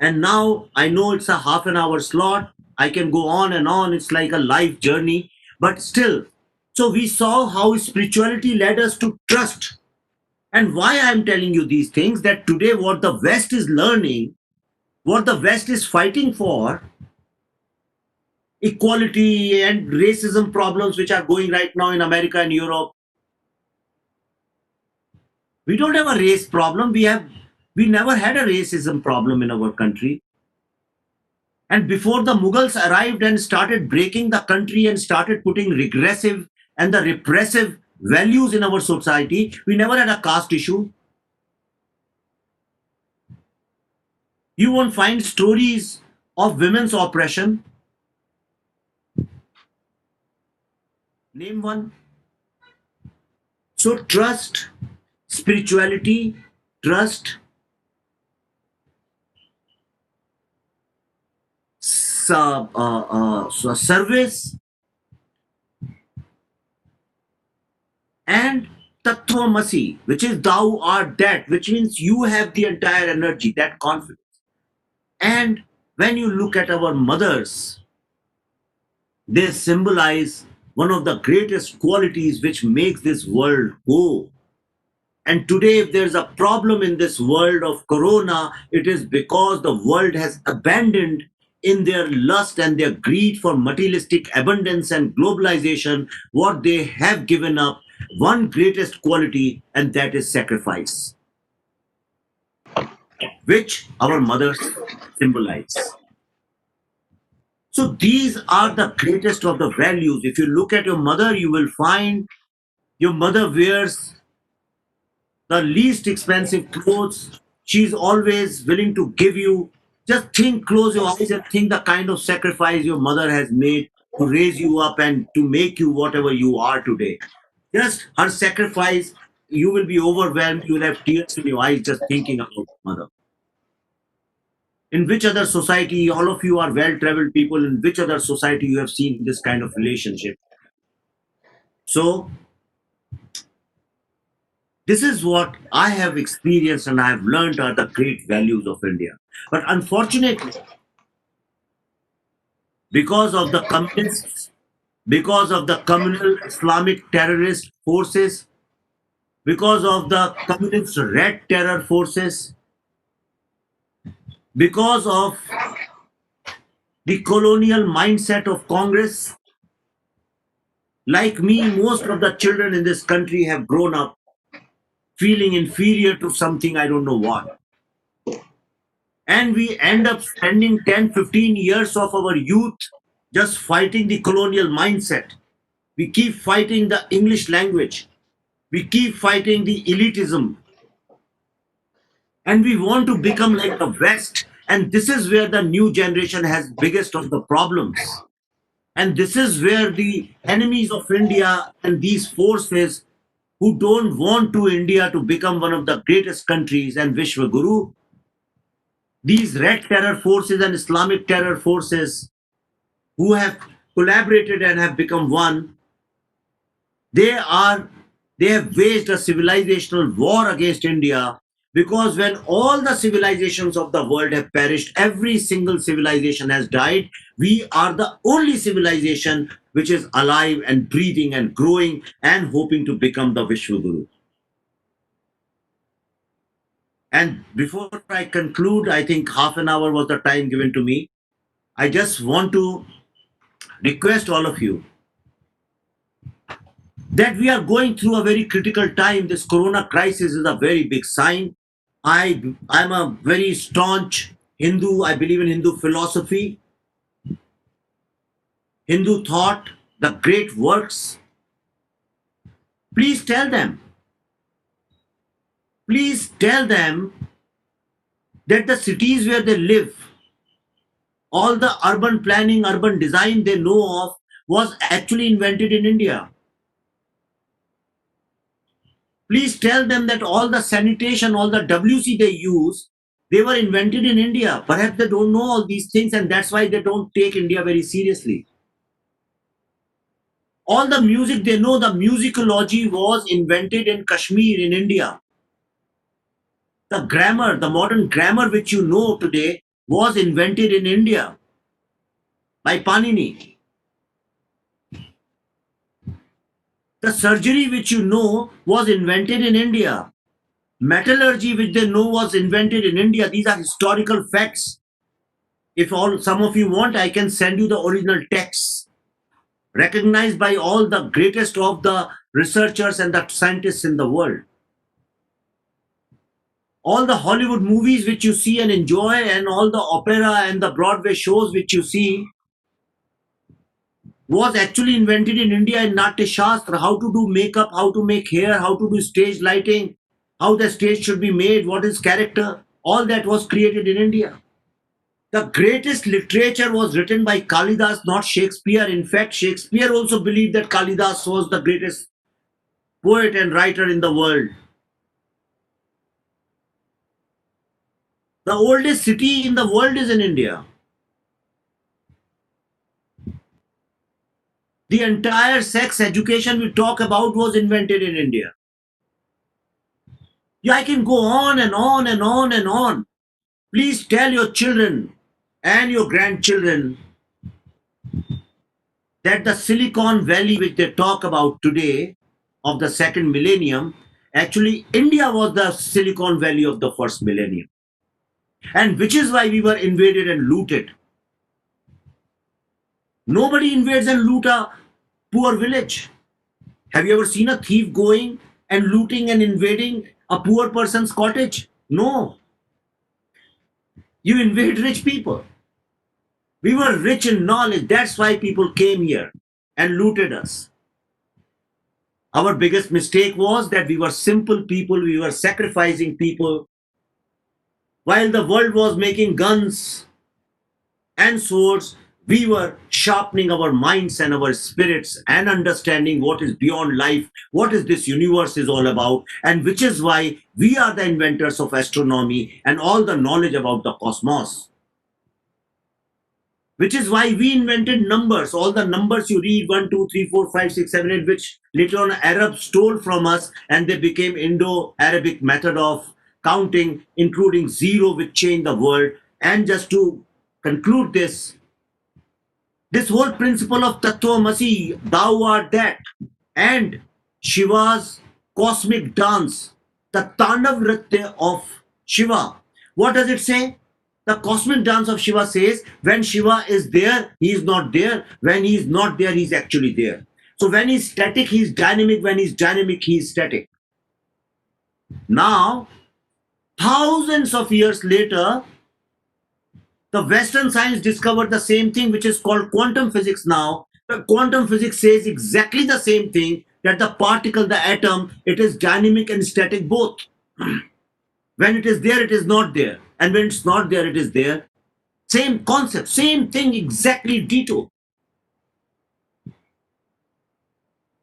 And now I know it's a half an hour slot. I can go on and on. It's like a life journey. But still, so we saw how spirituality led us to trust. And why I'm telling you these things, that today what the West is learning, what the West is fighting for, equality and racism problems which are going right now in America and Europe. We don't have a race problem. We never had a racism problem in our country. And before the Mughals arrived and started breaking the country and started putting regressive and the repressive values in our society, we never had a caste issue. You won't find stories of women's oppression. Name one. So trust, spirituality, trust, service, and tattvamasi, which is thou art that, which means you have the entire energy, that confidence. And when you look at our mothers, they symbolize one of the greatest qualities which makes this world go. And today, if there's a problem in this world of corona, it is because the world has abandoned in their lust and their greed for materialistic abundance and globalization what they have given up one greatest quality, and that is sacrifice, which our mothers symbolize. So these are the greatest of the values. If you look at your mother, you will find your mother wears the least expensive clothes. She's always willing to give you. Just think, close your eyes and think the kind of sacrifice your mother has made to raise you up and to make you whatever you are today. Just her sacrifice, you will be overwhelmed. You will have tears in your eyes just thinking about mother. In which other society, all of you are well traveled people, in which other society you have seen this kind of relationship? So, this is what I have experienced and I have learned are the great values of India. But unfortunately, because of the communists, because of the communal Islamic terrorist forces, because of the communist red terror forces, because of the colonial mindset of Congress, like me, most of the children in this country have grown up feeling inferior to something, I don't know what. And we end up spending 10, 15 years of our youth just fighting the colonial mindset. We keep fighting the English language. We keep fighting the elitism. And we want to become like the West. And this is where the new generation has biggest of the problems. And this is where the enemies of India and these forces who don't want to India to become one of the greatest countries and Vishwaguru, these red terror forces and Islamic terror forces who have collaborated and have become one, they are they have waged a civilizational war against India, because when all the civilizations of the world have perished, every single civilization has died. We are the only civilization which is alive and breathing and growing and hoping to become the Vishwaguru. And before I conclude, I think half an hour was the time given to me. I just want to request all of you that we are going through a very critical time. This corona crisis is a very big sign. I'm a very staunch Hindu. I believe in Hindu philosophy, Hindu thought, the great works. Please tell them, please tell them that the cities where they live, all the urban planning, urban design they know of was actually invented in India. Please tell them that all the sanitation, all the WC they use, they were invented in India. Perhaps they don't know all these things and that's why they don't take India very seriously. All the music they know, the musicology was invented in Kashmir, in India. The grammar, the modern grammar which you know today, was invented in India by Panini. The surgery which you know was invented in India. Metallurgy which they know was invented in India. These are historical facts. If all some of you want, I can send you the original texts recognized by all the greatest of the researchers and the scientists in the world. All the Hollywood movies which you see and enjoy, and all the opera and the Broadway shows which you see, was actually invented in India in Natya Shastra. How to do makeup, how to make hair, how to do stage lighting, how the stage should be made, what is character. All that was created in India. The greatest literature was written by Kalidas, not Shakespeare. In fact, Shakespeare also believed that Kalidas was the greatest poet and writer in the world. The oldest city in the world is in India. The entire sex education we talk about was invented in India. Yeah, I can go on and on and on and on. Please tell your children and your grandchildren that the Silicon Valley, which they talk about today, of the second millennium, actually, India was the Silicon Valley of the first millennium. And which is why we were invaded and looted. Nobody invades and loot a poor village. Have you ever seen a thief going and looting and invading a poor person's cottage? No. You invade rich people. We were rich in knowledge. That's why people came here and looted us. Our biggest mistake was that we were simple people, we were sacrificing people. While the world was making guns and swords, we were sharpening our minds and our spirits and understanding what is beyond life, what is this universe is all about, and which is why we are the inventors of astronomy and all the knowledge about the cosmos. Which is why we invented numbers. All the numbers you read 1, 2, 3, 4, 5, 6, 7, 8, which later on Arabs stole from us, and they became Indo-Arabic method of counting, including zero, which changed the world. And just to conclude this whole principle of Tattvamasi, thou art that, and Shiva's cosmic dance, the Tandav Nritya of Shiva. What does it say? The cosmic dance of Shiva says, when Shiva is there, he is not there. When he is not there, he is actually there. So when he's static, he is dynamic. When he's dynamic, he is static. Now, thousands of years later, the Western science discovered the same thing, which is called quantum physics now. The quantum physics says exactly the same thing, that the particle, the atom, it is dynamic and static both. When it is there, it is not there. And when it's not there, it is there. Same concept, same thing, exactly ditto.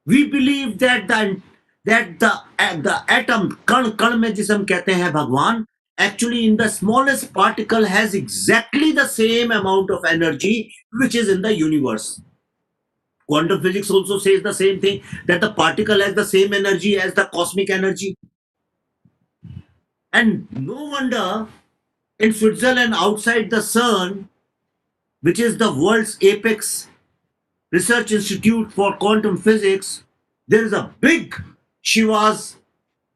We believe that the atom, कण में जिसे हम कहते हैं भगवान, actually in the smallest particle has exactly the same amount of energy which is in the universe. Quantum physics also says the same thing, that the particle has the same energy as the cosmic energy. And no wonder in Switzerland, outside the CERN, which is the world's apex research institute for quantum physics, there is a big Shiva's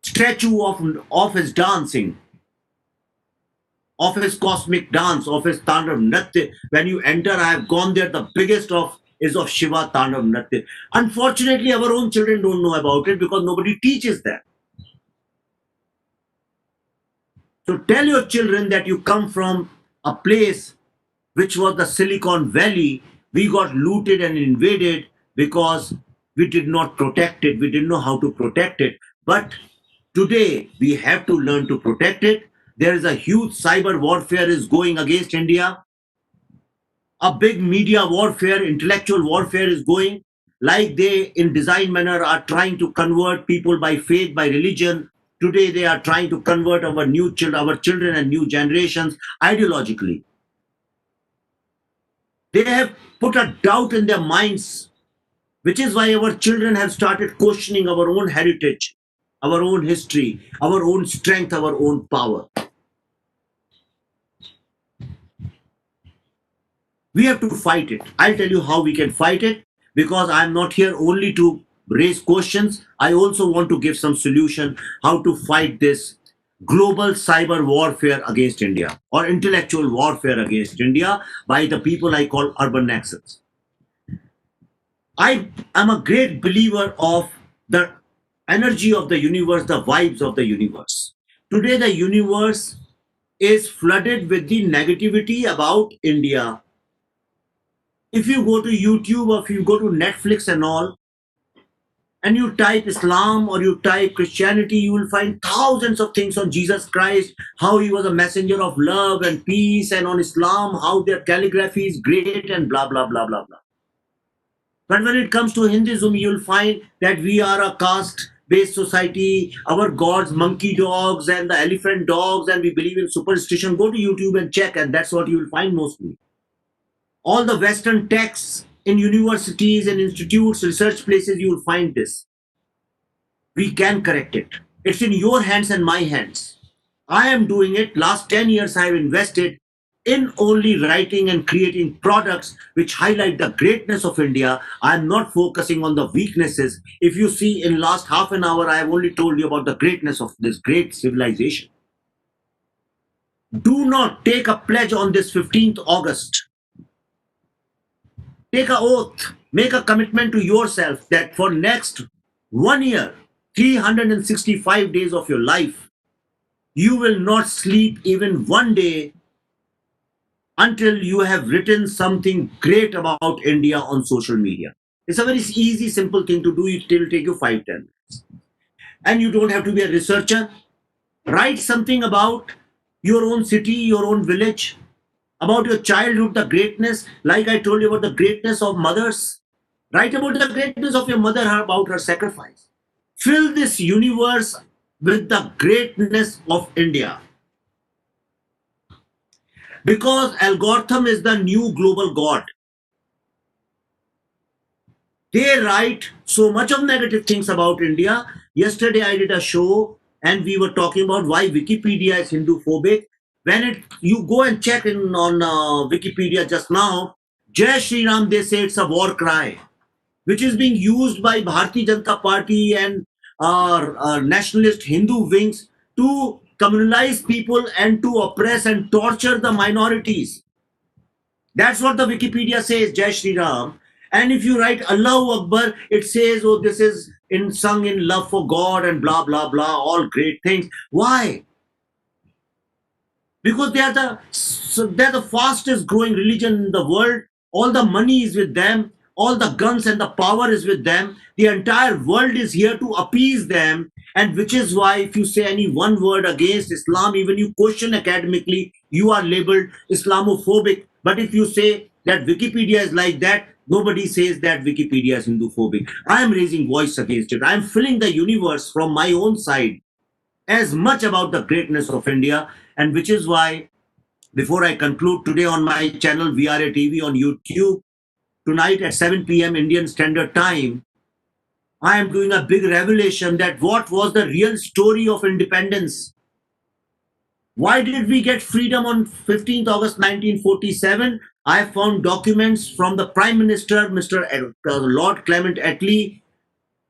statue of his dancing, of his cosmic dance, of his Tandav Nritya. When you enter, I have gone there, the biggest is of Shiva Tandav Nritya. Unfortunately, our own children don't know about it because nobody teaches that. So tell your children that you come from a place which was the Silicon Valley. We got looted and invaded because we did not protect it. We didn't know how to protect it. But today we have to learn to protect it. There is a huge cyber warfare is going against India. A big media warfare, intellectual warfare is going. Like they, in design manner, are trying to convert people by faith, by religion. Today they are trying to convert our children and new generations ideologically. They have put a doubt in their minds, which is why our children have started questioning our own heritage, our own history, our own strength, our own power. We have to fight it. I'll tell you how we can fight it, because I'm not here only to raise questions. I also want to give some solution how to fight this global cyber warfare against India, or intellectual warfare against India, by the people I call urban Naxals. I am a great believer of the energy of the universe, the vibes of the universe. Today, the universe is flooded with the negativity about India. If you go to YouTube, or if you go to Netflix and all, and you type Islam or you type Christianity, you will find thousands of things on Jesus Christ, how he was a messenger of love and peace, and on Islam, how their calligraphy is great, and blah, blah, blah, blah, blah. But when it comes to Hinduism, you'll find that we are a caste based society, our gods, monkey dogs, and the elephant dogs, and we believe in superstition. Go to YouTube and check, and that's what you'll find mostly. All the Western texts in universities and institutes, research places, you will find this. We can correct it. It's in your hands and my hands. I am doing it. Last 10 years, I have invested in only writing and creating products which highlight the greatness of India. I am not focusing on the weaknesses. If you see, in last half an hour, I have only told you about the greatness of this great civilization. Do not take a pledge on this 15th August. Take a oath, make a commitment to yourself that for next 1 year, 365 days of your life, you will not sleep even one day until you have written something great about India on social media. It's a very easy, simple thing to do. It will take you 5, 10 minutes. And you don't have to be a researcher. Write something about your own city, your own village, about your childhood, the greatness, like I told you about the greatness of mothers. Write about the greatness of your mother, about her sacrifice. Fill this universe with the greatness of India. Because algorithm is the new global god. They write so much of negative things about India. Yesterday I did a show and we were talking about why Wikipedia is Hindu phobic. When you go and check in on Wikipedia just now, Jai Shri Ram, they say it's a war cry, which is being used by Bharatiya Janata Party and nationalist Hindu wings to communalize people and to oppress and torture the minorities. That's what the Wikipedia says, Jai Shri Ram. And if you write Allahu Akbar, it says, oh, this is sung in love for God and blah, blah, blah, all great things. Why? Because they're the fastest growing religion in the world. All the money is with them, all the guns and the power is with them. The entire world is here to appease them, and which is why if you say any one word against Islam, even you question academically, you are labeled Islamophobic. But if you say that Wikipedia is like that, nobody says that Wikipedia is Hindu phobic. I am raising voice against it. I am filling the universe from my own side as much about the greatness of India, and which is why, before I conclude today on my channel VRA TV on YouTube, tonight at 7 p.m. Indian Standard Time, I am doing a big revelation that what was the real story of independence. Why did we get freedom on 15th August 1947? I found documents from the Prime Minister, Mr. Lord Clement Attlee,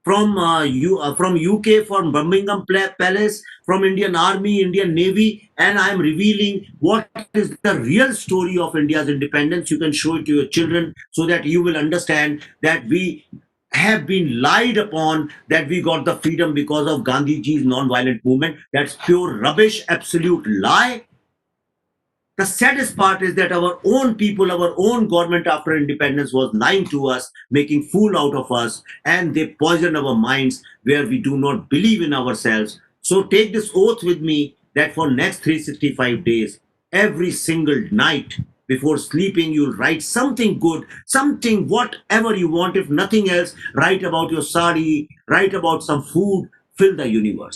from UK, from Birmingham Palace, from Indian Army, Indian Navy, and I am revealing what is the real story of India's independence. You can show it to your children so that you will understand that we have been lied upon, that we got the freedom because of Gandhiji's non-violent movement. That's pure rubbish, absolute lie. The saddest part is that our own people, our own government after independence was lying to us, making fool out of us, and they poison our minds where we do not believe in ourselves. So take this oath with me that for next 365 days, every single night before sleeping, you'll write something good, something whatever you want. If nothing else, write about your sari, write about some food, fill the universe.